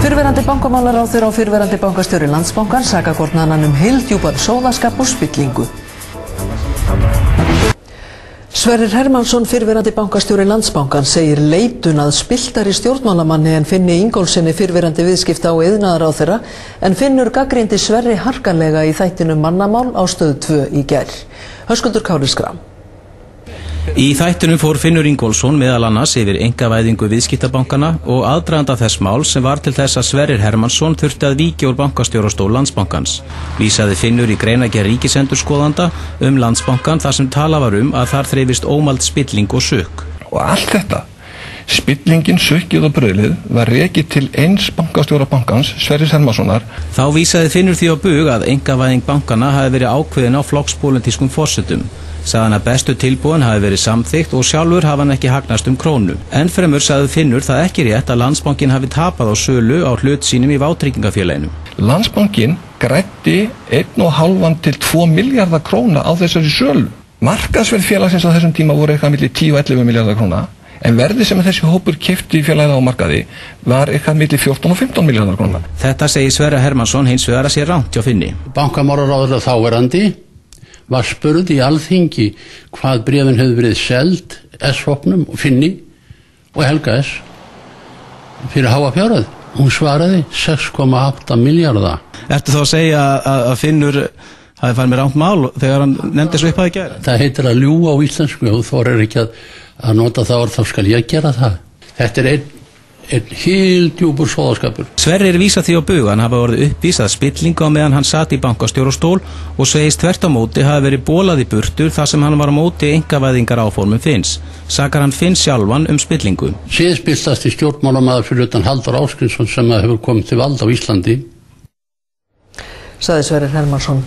Fyrrverandi bankamálaráðherra og fyrrverandi bankastjóri Landsbankans saka hvort annan heildjúpan sóðaskap og spillingu. Sverrir Hermannsson, fyrrverandi bankastjóri Landsbankans, segir leitun að spilltari stjórnmálamanni en Finni Ingólfssyni, fyrrverandi viðskipta- og iðnaðarráðherra, en Finnur gagnrýndi Sverri harkalega í þættinum Mannamál á Stöð 2 í gær. Höskuldur Kári Schram. Í þættinum fór Finnur Ingólfsson meðal annars yfir einkavæðingu viðskiptabankana og aðdraganda þess mál sem var til þess að Sverrir Hermannsson þurfti að víkja úr bankastjórastól Landsbankans. Vísaði Finnur í greinargerð ríkisendurskoðanda Landsbankan þar sem talað var að þar þreifist ómæld spilling og sukk. Og allt þetta, spillingin, sukkið og bröðlið, var rekið til eins bankastjóra bankans, Sverris Hermannssonar. Þá vísaði Finnur því á bug að einkavæðing bankana hafi verið ákveðin á flokkspólitískum forsetum. Sagði hann að bestu tilbúin hafi verið samþykkt og sjálfur hafi hann ekki hagnast krónu. Ennfremur sagði Finnur það ekki rétt að Landsbankinn hafi tapað á sölu á hlut sínum í vátryggingafélaginu. Landsbankinn græddi 1,5 til 2 milljarða króna á þessari sölu. Markaðsverð félagsins á þessum tíma voru eitthvað milli 10 og 11 milljarða króna, en verði sem þessi hópur keypti félagið á markaði var eitthvað milli 14 og 15 milljarða króna. Þetta segir Sverrir Hermannsson hins vegar að sé rangt hjá Finni. Bankamálaráðherra þáverandi var spurð í Alþingi hvað bréfin hefur verið seld S-hópnum og Finni og Helga S fyrir háa fjárhæð. Hún svaraði 6,8 milljarða. Ertu þá að segja að Finnur hafi farið með rangt mál þegar hann nefndi svo upp að gera? Það heitir að ljúga á íslensku og þú er ekki að nota það orð, þá skal ég gera það. Þetta er einn heildjúpur sóðaskapur. Sverrir vísa því á bug hann hafa orðið uppvísað spillingu á meðan hann sat í bankastjórastól og segist þvert á móti hafi verið bolað í burtur þar sem hann var á móti einkavæðingar áformum Finns. Sakar hann Finn sjálfan spillingu. Síðspiltasti stjórnmálamaður fyrir utan Halldór Ásgrímsson sem hefur komið til valda á Íslandi. Sagði Sverrir Hermannsson.